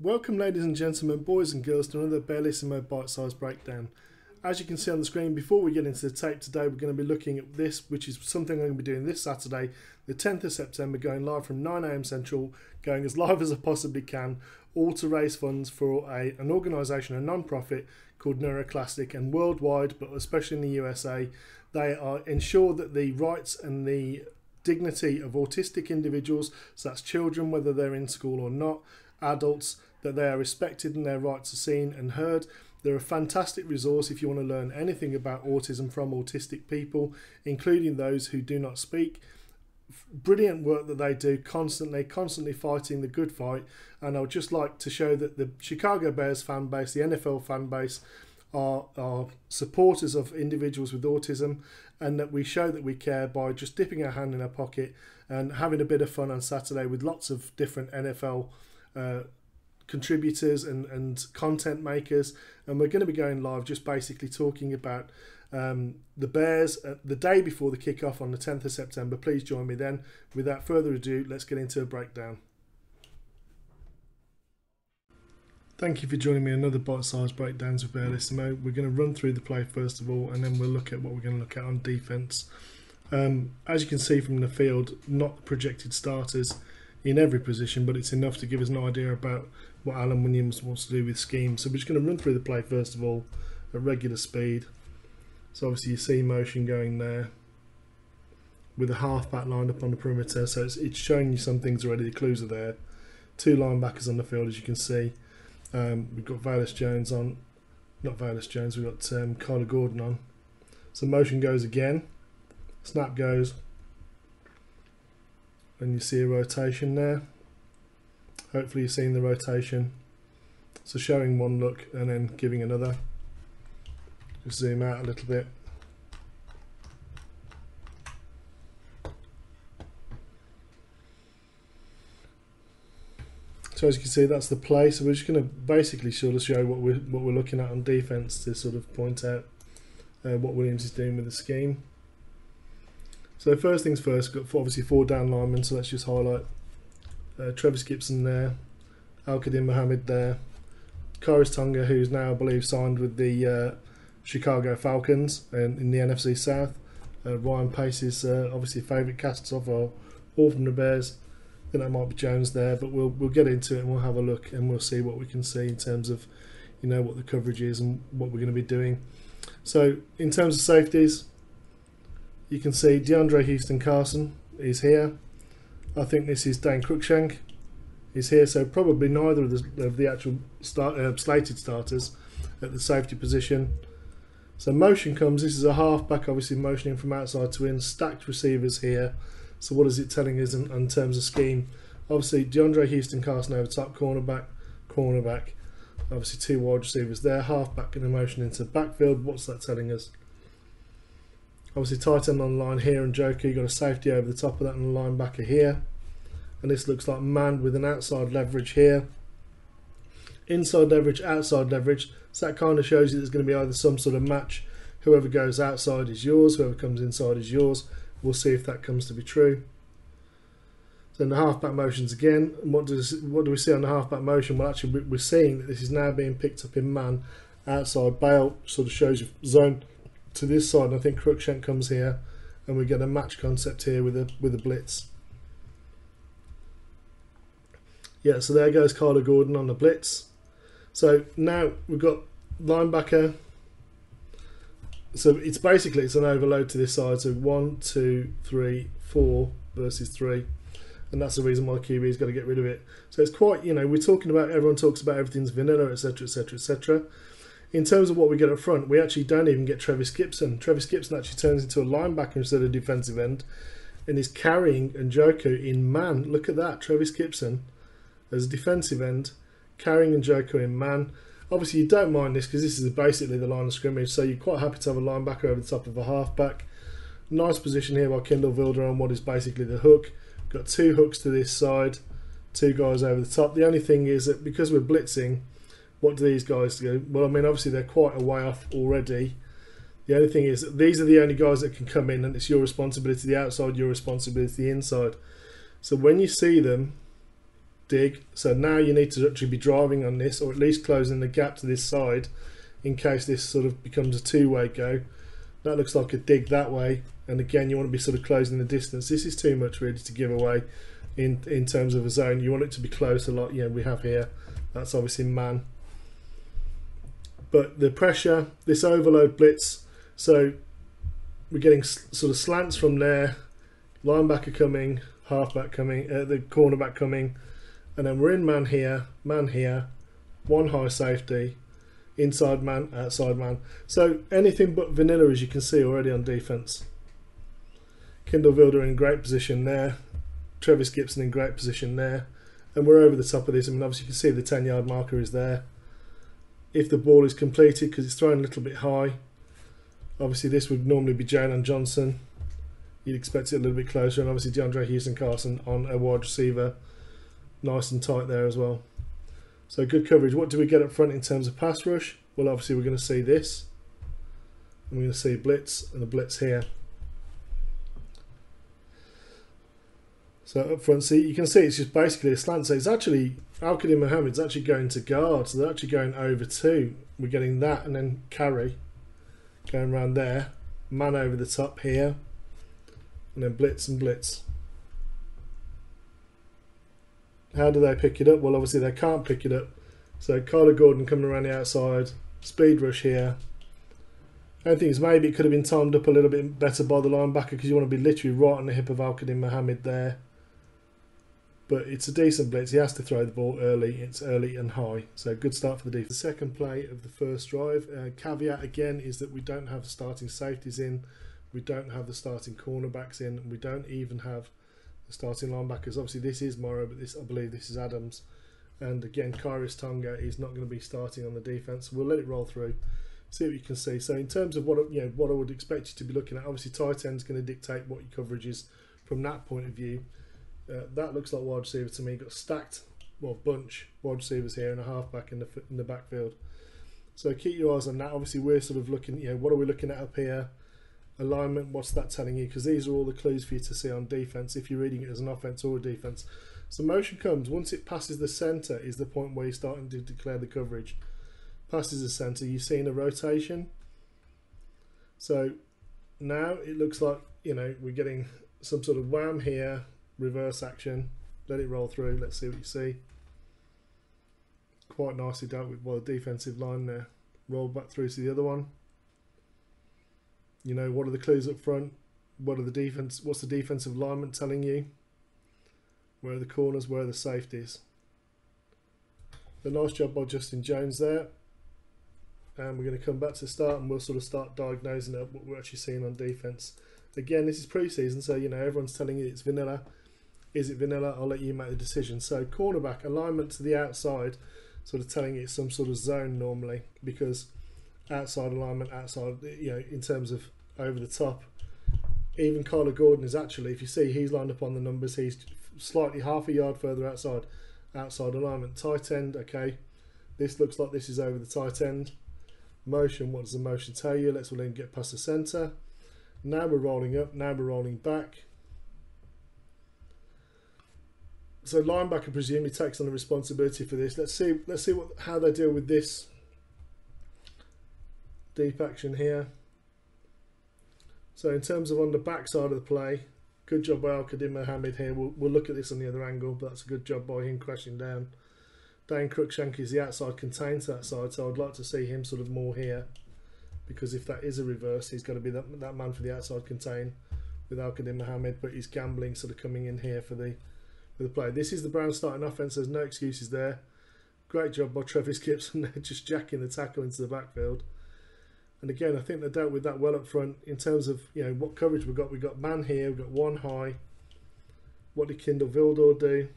Welcome ladies and gentlemen, boys and girls, to another Barelissimo bite-sized breakdown. As you can see on the screen, before we get into the tape today, we're going to be looking at this, which is something I'm going to be doing this Saturday, the 10th of September, going live from 9 AM Central, going as live as I possibly can, all to raise funds for an organisation, a non-profit called Neuroclastic, and worldwide, but especially in the USA, they are ensure that the rights and the dignity of autistic individuals, so that's children, whether they're in school or not, adults, that they are respected and their rights are seen and heard. They're a fantastic resource if you want to learn anything about autism from autistic people, including those who do not speak. Brilliant work that they do, constantly fighting the good fight. And I would just like to show that the Chicago Bears fan base, the NFL fan base, are supporters of individuals with autism, and that we show that we care by just dipping our hand in our pocket and having a bit of fun on Saturday with lots of different NFL contributors and content makers. And we're going to be going live just basically talking about the Bears the day before the kickoff on the 10th of September. Please join me then. Without further ado, let's get into a breakdown. Thank you for joining me in another bite-sized breakdowns with Barelissimo. We're going to run through the play first of all, and then we'll look at what we're going to look at on defense. As you can see from the field, not projected starters in every position, but it's enough to give us an idea about what Alan Williams wants to do with scheme. So we're just going to run through the play first of all at regular speed. So obviously you see motion going there with a halfback lined up on the perimeter, so it's showing you some things already. The clues are there. Two linebackers on the field, as you can see. We've got Valus Jones on, not Valus Jones, we've got Kyler Gordon on. So motion goes again, snap goes, and you see a rotation there. Hopefully you're seeing the rotation. So showing one look and then giving another. Just zoom out a little bit. So as you can see, that's the play. So we're just going to basically sort of show what we're looking at on defense to sort of point out what Williams is doing with the scheme. So first things first, got obviously four down linemen, so let's just highlight Travis Gibson there, Al-Qadim Mohammed there, Karis Tonga, who's now I believe signed with the Chicago Falcons in the NFC South. Ryan Pace is obviously favourite casts off, all from the Bears. I think that might be Jones there, but we'll get into it and we'll have a look and we'll see what we can see in terms of, you know, what the coverage is and what we're going to be doing. So in terms of safeties, you can see DeAndre Houston Carson is here. I think this is Dan Cruikshank is here, so probably neither of the actual slated starters at the safety position. So motion comes, this is a halfback obviously motioning from outside to in, stacked receivers here. So what is it telling us in terms of scheme? Obviously DeAndre Houston Carson over top, cornerback, obviously two wide receivers there, halfback in a motion into the backfield. What's that telling us? Obviously tight end on the line here and Joker, you've got a safety over the top of that and a linebacker here. And this looks like man with an outside leverage here. Inside leverage, outside leverage. So that kind of shows you there's going to be either some sort of match. Whoever goes outside is yours, whoever comes inside is yours. We'll see if that comes to be true. Then the halfback motions again. And what do we see on the halfback motion? Well, actually we're seeing that this is now being picked up in man. Outside bail sort of shows you zone to this side, and I think Cruikshank comes here and we get a match concept here with a blitz. Yeah, so there goes Kyler Gordon on the blitz. So now we've got linebacker. So it's basically it's an overload to this side. So 1, 2, 3, 4 versus 3, and that's the reason why the QB's got to get rid of it. So it's quite, you know, we're talking about, everyone talks about everything's vanilla, etc, etc, etc. In terms of what we get up front, we actually don't even get Travis Gibson. Travis Gibson actually turns into a linebacker instead of defensive end and is carrying Njoku in man. Look at that, Travis Gibson as a defensive end, carrying Njoku in man. Obviously you don't mind this because this is basically the line of scrimmage, so you're quite happy to have a linebacker over the top of a halfback. Nice position here by Kendall Vilder on what is basically the hook. Got two hooks to this side, two guys over the top. The only thing is that because we're blitzing, what do these guys do? Well, I mean, obviously they're quite a way off already. The only thing is that these are the only guys that can come in, and it's your responsibility the outside, your responsibility the inside. So when you see them, dig. So now you need to actually be driving on this, or at least closing the gap to this side in case this sort of becomes a two-way go. That looks like a dig that way, and again you want to be sort of closing the distance. This is too much really to give away in terms of a zone. You want it to be closer, like we have here. That's obviously man. But the pressure, this overload blitz, so we're getting sort of slants from there, linebacker coming, halfback coming, the cornerback coming, and then we're in man here, one high safety, inside man, outside man. So anything but vanilla, as you can see already on defense. Kendall Wilder in great position there, Travis Gibson in great position there, and we're over the top of this. I mean, obviously you can see the 10-yard marker is there. If the ball is completed, because it's thrown a little bit high, obviously this would normally be Jalen Johnson. You'd expect it a little bit closer, and obviously DeAndre Houston-Carson on a wide receiver, nice and tight there as well. So good coverage. What do we get up front in terms of pass rush? Well, obviously we're going to see this. And we're going to see blitz and a blitz here. So up front, see, you can see it's just basically a slant. So it's actually, Al-Qadim Mohammed's actually going to guard. So they're actually going over two. We're getting that and then carry. Going around there. Man over the top here. And then blitz and blitz. How do they pick it up? Well, obviously they can't pick it up. So Kyler Gordon coming around the outside. Speed rush here. I think is maybe it could have been timed up a little bit better by the linebacker, because you want to be literally right on the hip of Al-Qadim Mohammed there. But it's a decent blitz. He has to throw the ball early. It's early and high. So good start for the defense. The second play of the first drive. Caveat again is that we don't have the starting safeties in. We don't have the starting cornerbacks in. We don't even have the starting linebackers. Obviously this is Morrow, but this, I believe this is Adams. And again, Kairos Tonga is not going to be starting on the defense. We'll let it roll through. See what you can see. So in terms of what what I would expect you to be looking at, obviously tight end's going to dictate what your coverage is from that point of view. That looks like wide receiver to me. You've got stacked, well, bunch wide receivers here and a halfback in the backfield. So keep your eyes on that. Obviously we're sort of looking, what are we looking at up here? Alignment, what's that telling you? Because these are all the clues for you to see on defense if you're reading it as an offense or a defense. So motion comes once it passes the center is the point where you're starting to declare the coverage. Passes the center, you're seeing a rotation. So now it looks like we're getting some sort of wham here, reverse action. Let it roll through. Let's see what you see. Quite nicely dealt with by the defensive line there. Roll back through to the other one. What are the clues up front? What's the defensive alignment telling you? Where are the corners? Where are the safeties? A nice job by Justin Jones there. And we're going to come back to the start and we'll sort of start diagnosing up what we're actually seeing on defense. Again, this is pre-season, so everyone's telling you it's vanilla. Is it vanilla? I'll let you make the decision. So cornerback alignment to the outside, sort of telling you it's some sort of zone normally, because outside alignment, outside, in terms of over the top. Even Kyler Gordon is actually, if you see, he's lined up on the numbers. He's slightly half a yard further outside alignment. Tight end, okay. This looks like this is over the tight end. Motion, what does the motion tell you? Let's let him get past the center. Now we're rolling up, now we're rolling back. So linebacker presumably takes on the responsibility for this. Let's see how they deal with this deep action here. So in terms of on the back side of the play, good job by Al-Qadim Mohammed here. We'll look at this on the other angle, but that's a good job by him crashing down. Dane Cruikshank is the outside contained to that side, so I'd like to see him sort of more here, because if that is a reverse, he's got to be that man for the outside contain with Al-Qadim Mohammed, but he's gambling sort of coming in here for the play. This is the Browns starting offense. There's no excuses there. Great job by Travis Gibson just jacking the tackle into the backfield. And again, I think they dealt with that well up front in terms of what coverage we've got. We've got man here, we've got one high. What did Kendall Wilder do?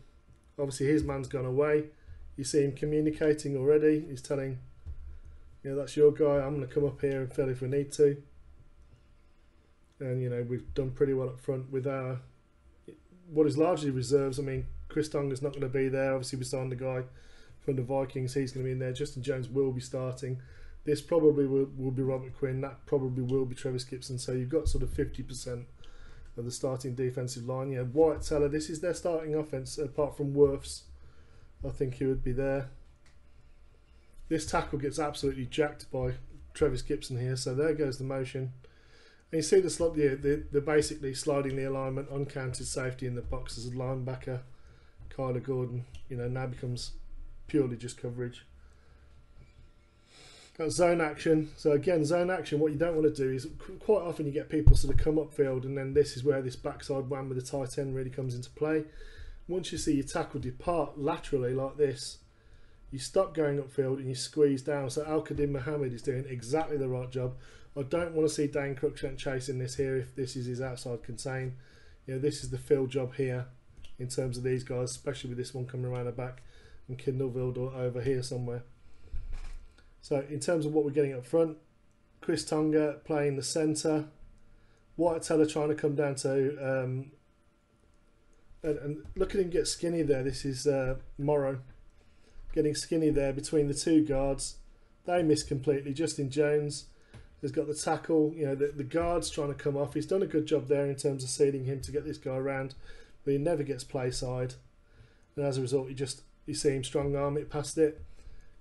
Obviously his man's gone away. You see him communicating already. He's telling, that's your guy. I'm going to come up here and fill if we need to. And we've done pretty well up front with our what is largely reserves. I mean, Chris Tonga's not going to be there. Obviously we signed the guy from the Vikings. He's going to be in there. Justin Jones will be starting. This probably will be Robert Quinn. That probably will be Travis Gibson. So you've got sort of 50% of the starting defensive line. Wyatt Teller, this is their starting offense apart from Wirfs. I think he would be there. This tackle gets absolutely jacked by Travis Gibson here, so there goes the motion. And you see they're basically sliding the alignment, uncounted safety in the box as a linebacker. Kyler Gordon, now becomes purely just coverage. Got zone action. So again, zone action, what you don't want to do is quite often you get people sort of come upfield, and then this is where this backside wham with the tight end really comes into play. Once you see your tackle depart laterally like this, you stop going upfield and you squeeze down. So Al-Qadim Mohammed is doing exactly the right job. I don't want to see Dane Cruikshank chasing this here if this is his outside contain. This is the fill job here in terms of these guys, especially with this one coming around the back and Kindleville over here somewhere. So in terms of what we're getting up front, Chris Tonga playing the centre, White Teller trying to come down to, and look at him get skinny there. This is Morrow getting skinny there between the two guards. They miss completely. Justin Jones has got the tackle. The guard's trying to come off. He's done a good job there in terms of seeding him to get this guy around, but he never gets play side, and as a result you see him strong arm it past it.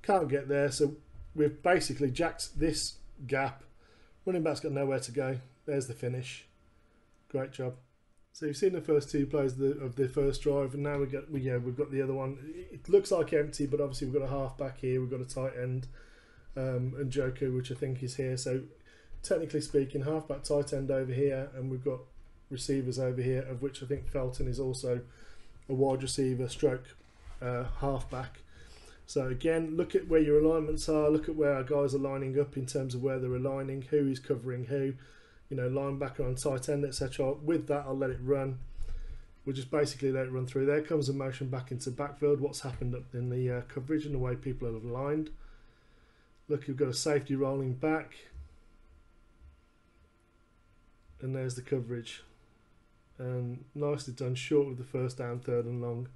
Can't get there, so we've basically jacked this gap. Running back's got nowhere to go. There's the finish. Great job. So you've seen the first two plays of the first drive, and now we've got the other one. It looks like empty, but obviously we've got a half back here, we've got a tight end, and Joku, which I think is here. So technically speaking, half back, tight end over here, and we've got receivers over here, of which I think Felton is also a wide receiver stroke half back. So again, look at where your alignments are, look at where our guys are lining up in terms of where they're aligning, who is covering who, linebacker on tight end, etc. With that, I'll let it run. We'll just basically let it run through. There comes a motion back into backfield. What's happened up in the coverage and the way people have aligned. Look, you've got a safety rolling back. And there's the coverage. And nicely done, short of the first down, third and long.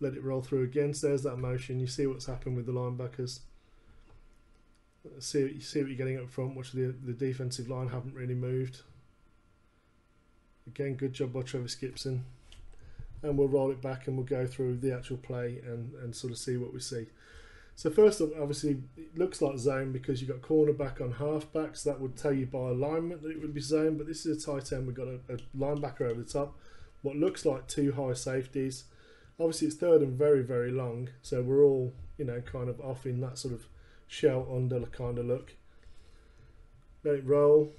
Let it roll through again. So there's that motion. You see what's happened with the linebackers. See what you're getting up front, which the defensive line haven't really moved. Again, good job by Travis Gibson. And we'll roll it back and we'll go through the actual play and sort of see what we see. So first up, obviously, it looks like zone because you've got cornerback on halfback, so that would tell you by alignment that it would be zone, but this is a tight end. We've got a linebacker over the top. What looks like two high safeties. Obviously, it's third and very, very long, so we're all, kind of off in that sort of shell under kind of look. Let it roll,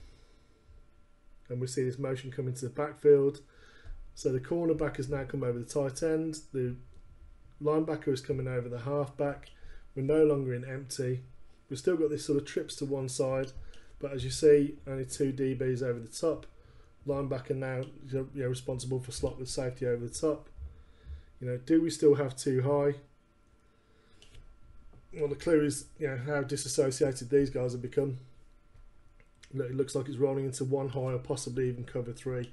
and we see this motion come into the backfield. So the cornerback has now come over the tight end. The linebacker is coming over the halfback. We're no longer in empty. We've still got this sort of trips to one side, but as you see, only two DBs over the top. Linebacker now responsible for slot with safety over the top. Do we still have too high? Well, the clue is how disassociated these guys have become. It looks like it's rolling into one high or possibly even cover three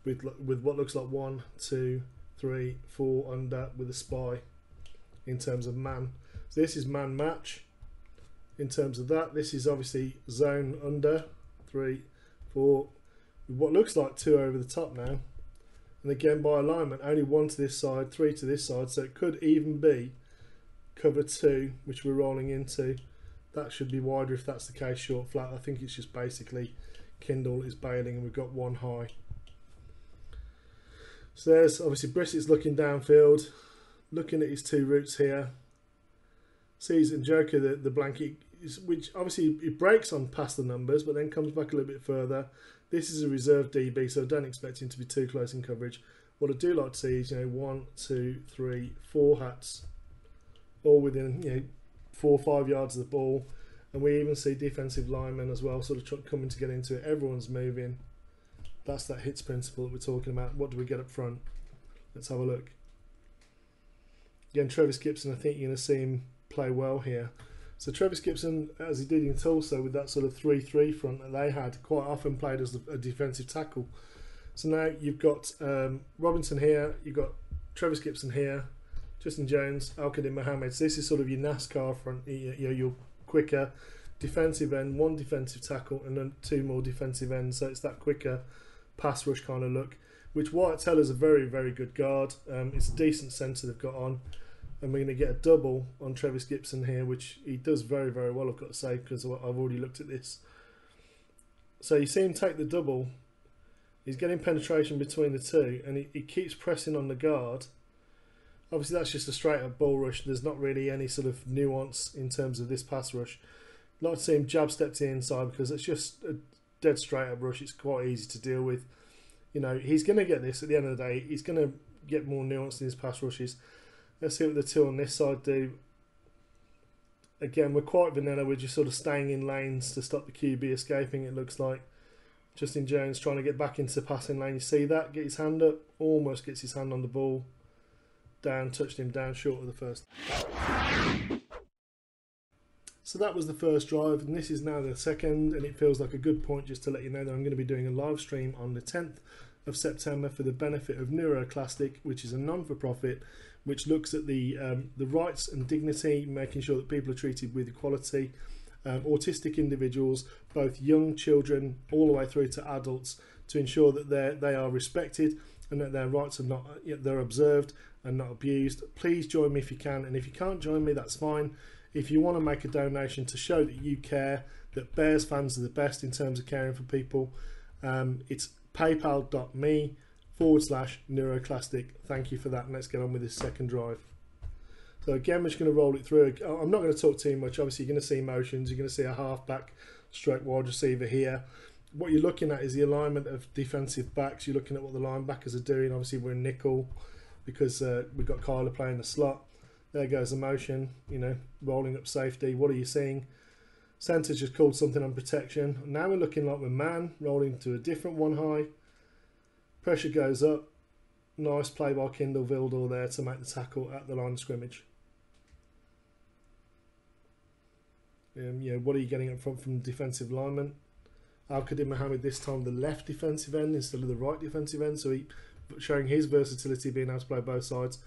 with what looks like 1, 2, 3, 4 under with a spy in terms of man. So this is man match in terms of that. This is obviously zone under 3, 4 with what looks like 2 over the top now. And again, by alignment, only 1 to this side, 3 to this side, so it could even be cover 2, which we're rolling into. That should be wider if that's the case, short flat. I think it's just basically Kindle is bailing and we've got one high. So there's obviously Brissett's looking downfield, looking at his two routes here. Sees Njoku the blanket, which obviously it breaks on past the numbers, but then comes back a little bit further. This is a reserve DB, so I don't expect him to be too close in coverage. What I do like to see is 1, 2, 3, 4 hats, all within 4 or 5 yards of the ball, and we even see defensive linemen as well, sort of coming to get into it. Everyone's moving. That's that hits principle that we're talking about. What do we get up front? Let's have a look. Again, Travis Gibson, I think you're going to see him play well here. So Travis Gibson, as he did in Tulsa with that sort of 3-3 front that they had, quite often played as a defensive tackle. So now you've got Robinson here, you've got Travis Gibson here, Justin Jones, Al-Qadim Mohammed. So this is sort of your NASCAR front, your quicker, defensive end, 1 defensive tackle, and then 2 more defensive ends. So it's that quicker pass rush kind of look, which White tell is a very, very good guard. It's a decent centre they've got on, and we're going to get a double on Travis Gibson here, which he does very, very well, I've got to say, because I've already looked at this. So you see him take the double. He's getting penetration between the two, and he keeps pressing on the guard. Obviously, that's just a straight up ball rush. There's not really any sort of nuance in terms of this pass rush. I'd like to see him jab step to the inside, because it's just a dead straight up rush. It's quite easy to deal with. You know, he's going to get this at the end of the day. He's going to get more nuance in his pass rushes. Let's see what the two on this side do. Again, we're quite vanilla. We're just sort of staying in lanes to stop the QB escaping, it looks like. Justin Jones trying to get back into the passing lane. You see that? Get his hand up. Almost gets his hand on the ball. Down, touched him down short of the first. So that was the first drive, and this is now the second, and it feels like a good point just to let you know that I'm going to be doing a live stream on the 10th of September for the benefit of Neuroclastic, which is a non-for-profit which looks at the rights and dignity, making sure that people are treated with equality. Autistic individuals, both young children all the way through to adults, to ensure that they are respected and that their rights are not they're observed and not abused. Please join me if you can, and if you can't join me, that's fine. If you want to make a donation to show that you care, that Bears fans are the best in terms of caring for people, it's paypal.me/Neuroclastic. Thank you for that, and let's get on with this second drive. So again, we're just going to roll it through. I'm not going to talk too much. Obviously, you're going to see motions. You're going to see a halfback stroke wide receiver here. What you're looking at is the alignment of defensive backs. You're looking at what the linebackers are doing. Obviously, we're in nickel because we've got Kyler playing the slot. There goes the motion, you know, rolling up safety. What are you seeing? Centre's just called something on protection. Now we're looking like we're man, rolling to a different one high. Pressure goes up. Nice play by Kindle Vildor there to make the tackle at the line of scrimmage. You know, what are you getting up front from defensive lineman? Al-Qadim Mohammed this time the left defensive end instead of the right defensive end, so he showing his versatility, being able to play both sides.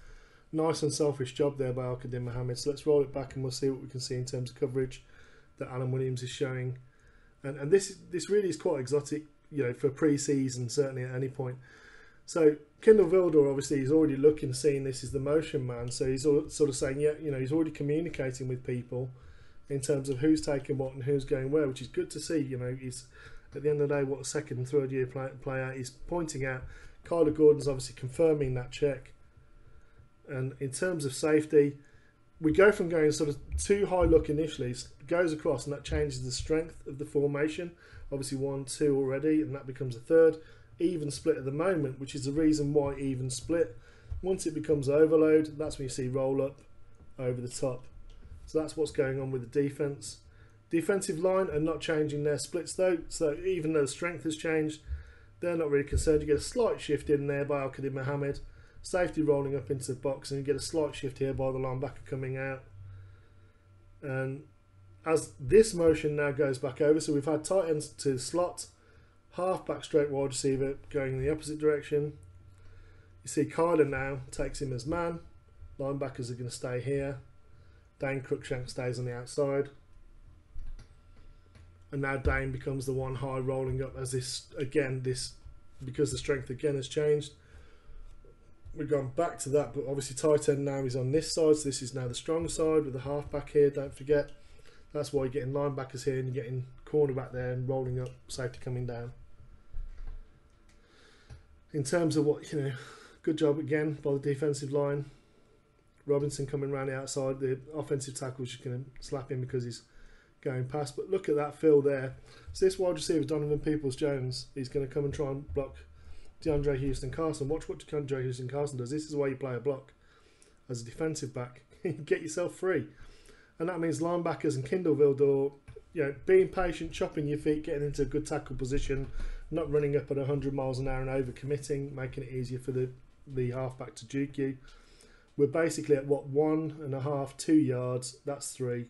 Nice unselfish job there by Al-Qadim Mohammed. So let's roll it back and we'll see what we can see in terms of coverage that Alan Williams is showing. And this really is quite exotic, you know, for pre-season, certainly at any point. So Kindle Vildor obviously is already looking, seeing this is the motion man, so he's sort of saying, yeah, you know, he's already communicating with people in terms of who's taking what and who's going where, which is good to see. You know, he's at the end of the day, what a second and third year player, he's pointing out. Kyler Gordon's obviously confirming that check. And in terms of safety, we go from going sort of too high look initially, goes across, and that changes the strength of the formation. Obviously 1, 2 already, and that becomes a third. Even split at the moment, which is the reason why even split. Once it becomes overload, that's when you see roll up over the top. So that's what's going on with the defense. Defensive line are not changing their splits though, so even though the strength has changed, they're not really concerned. You get a slight shift in there by Al-Qadim Mohammed. Safety rolling up into the box, and you get a slight shift here by the linebacker coming out. And as this motion now goes back over, so we've had tight ends to the slot, halfback straight wide receiver going in the opposite direction. You see Kyler now takes him as man. Linebackers are going to stay here. Dane Cruikshank stays on the outside. And now Dane becomes the one high rolling up as this, because the strength again has changed. We've gone back to that, but obviously tight end now is on this side, so this is now the strong side with the halfback here, don't forget. That's why you're getting linebackers here and you're getting cornerback there and rolling up, safety coming down. In terms of what, you know, good job again by the defensive line. Robinson coming around the outside, the offensive tackle is just going to slap him because he's going past. But look at that fill there. So this wide receiver, Donovan Peoples-Jones, he's going to come and try and block DeAndre Houston-Carson. Watch what DeAndre Houston-Carson does. This is why you play a block as a defensive back. Get yourself free. And that means linebackers and Kindle Vildor, you know, being patient, chopping your feet, getting into a good tackle position, not running up at 100 miles an hour and over-committing, making it easier for the halfback to juke you. We're basically at, what, 1.5, 2 yards. That's 3.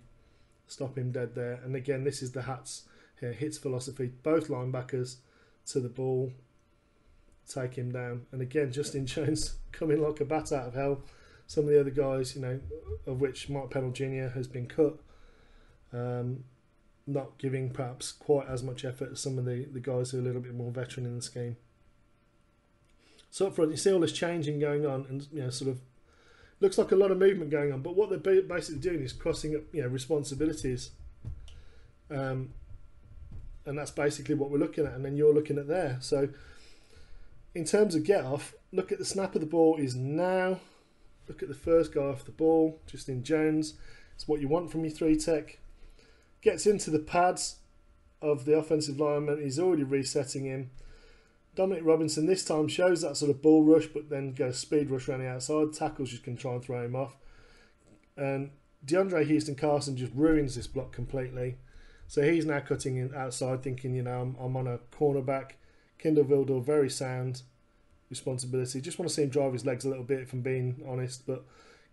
Stop him dead there. And again, this is the hats here. Hits philosophy. Both linebackers to the ball. Take him down. And again, Justin Jones coming like a bat out of hell. Some of the other guys, you know, of which Mark Pennell Jr. has been cut. not giving perhaps quite as much effort as some of the guys who are a little bit more veteran in the scheme. So up front, you see all this changing going on, and sort of looks like a lot of movement going on. But what they're basically doing is crossing up, responsibilities, and that's basically what we're looking at. And then you're looking at there. So in terms of get off, look at the snap of the ball is now. Look at the first guy off the ball, Justin Jones. It's what you want from your 3-tech. Gets into the pads of the offensive lineman. He's already resetting him. Dominic Robinson this time shows that sort of ball rush, but then goes speed rush around the outside. Tackles just can try and throw him off. And DeAndre Houston Carson just ruins this block completely. So he's now cutting in outside, thinking, I'm on a cornerback. Kindle Vildor, very sound responsibility. Just want to see him drive his legs a little bit, if I'm being honest, but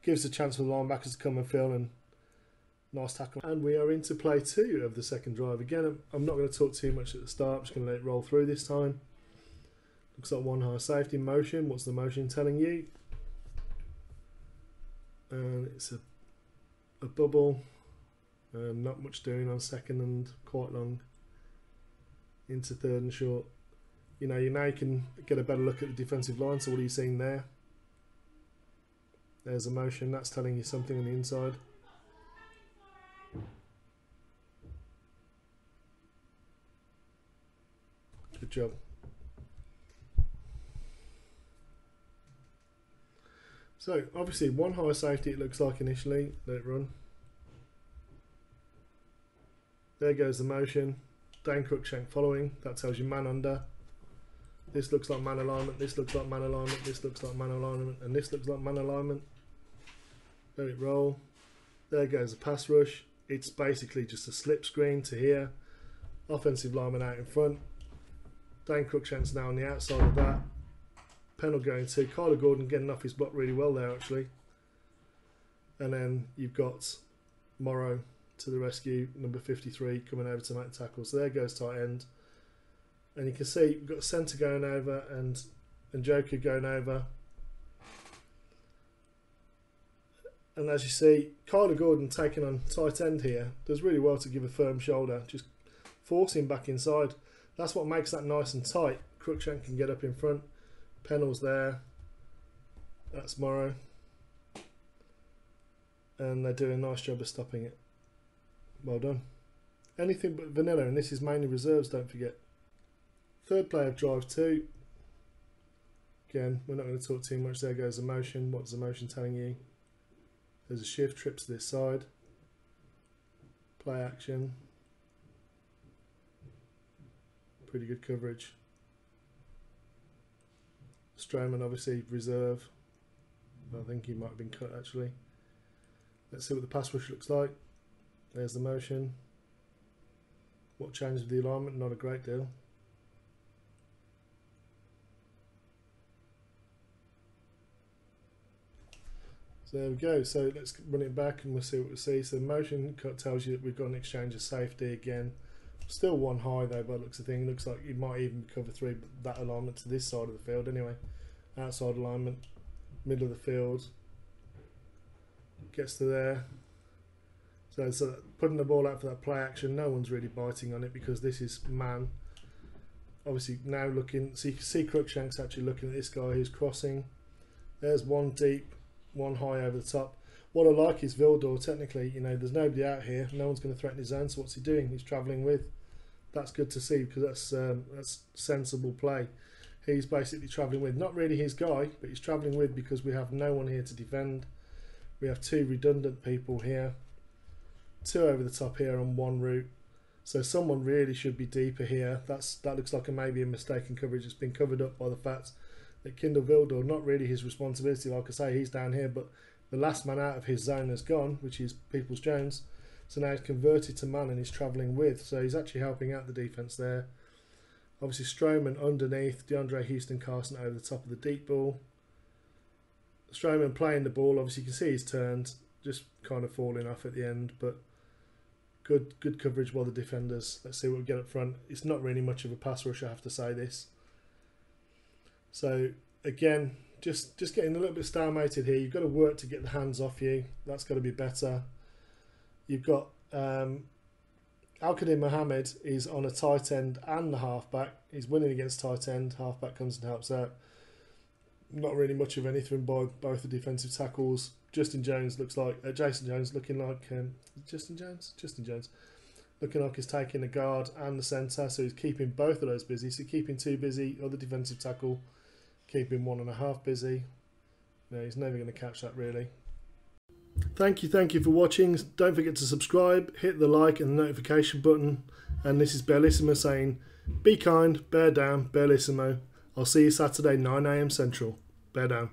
gives a chance for the linebackers to come and fill, and nice tackle. And we are into play 2 of the second drive. Again, I'm not going to talk too much at the start. I'm just going to let it roll through this time. Looks like one high safety motion. What's the motion telling you? And it's a bubble. Not much doing on second and quite long. Into third and short. You now you can get a better look at the defensive line. So what are you seeing there? There's a motion. That's telling you something on the inside. Good job. So obviously one high safety it looks like initially. Let it run. There goes the motion. Dane Cruikshank following. That tells you man under. This looks like man alignment. This looks like man alignment. This looks like man alignment. And this looks like man alignment. Let it roll. There goes the pass rush. It's basically just a slip screen to here. Offensive lineman out in front. Dane Cruikshank's now on the outside of that. Pennell going to Kyler Gordon getting off his block really well there actually. And then you've got Morrow to the rescue, number 53, coming over to make the tackle. So there goes tight end. And you can see we've got centre going over and Joker going over. And as you see, Kyler Gordon taking on tight end here does really well to give a firm shoulder, just force him back inside. That's what makes that nice and tight. Cruikshank can get up in front. Pennell's there. That's Morrow. And they do a nice job of stopping it. Well done. Anything but vanilla, and this is mainly reserves, don't forget. Third play of drive 2. Again, we're not going to talk too much. There goes the motion. What's the motion telling you? There's a shift, trips to this side. Play action. Pretty good coverage. Strowman obviously reserve. I think he might have been cut actually. Let's see what the pass rush looks like. There's the motion. What changed with the alignment? Not a great deal. So there we go. So let's run it back and we'll see what we see. So the motion cut tells you that we've got an exchange of safety again. Still one high though by the looks of things. Looks like it might even be cover 3, but that alignment to this side of the field anyway. Outside alignment, middle of the field. Gets to there. So putting the ball out for that play action, no one's really biting on it because this is man. Obviously now looking, so you can see Cruikshank's actually looking at this guy who's crossing. There's one deep, one high over the top. What I like is Vildor, technically, there's nobody out here. No one's going to threaten his zone, so what's he doing? He's travelling with. That's good to see because that's sensible play. He's basically travelling with, not really his guy, but he's travelling with because we have no one here to defend. We have 2 redundant people here. 2 over the top here on 1 route. So someone really should be deeper here. That looks like maybe a mistaken coverage. It's been covered up by the fact that Kindle Vildor, not really his responsibility. Like I say, he's down here, but the last man out of his zone has gone, which is Peoples-Jones. So now he's converted to man and he's travelling with. So he's actually helping out the defence there. Obviously Strowman underneath, DeAndre Houston Carson over the top of the deep ball. Strowman playing the ball, obviously you can see he's turned, just kind of falling off at the end, but good coverage by the defenders. Let's see what we get up front. It's not really much of a pass rush, I have to say this. So again, just getting a little bit stalemated here. You've got to work to get the hands off you. That's got to be better. You've got Al-Qadim Mohammed is on a tight end and the halfback. He's winning against tight end. Halfback comes and helps out. Not really much of anything by both the defensive tackles. Jason Jones looking like Justin Jones looking like he's taking the guard and the centre, so he's keeping both of those busy. So keeping two busy, other defensive tackle keeping 1.5 busy. No, he's never going to catch that really. Thank you for watching. Don't forget to subscribe, hit the like and the notification button. And this is Bellissimo saying, be kind, bear down, Bellissimo. I'll see you Saturday 9 AM Central. Bear down.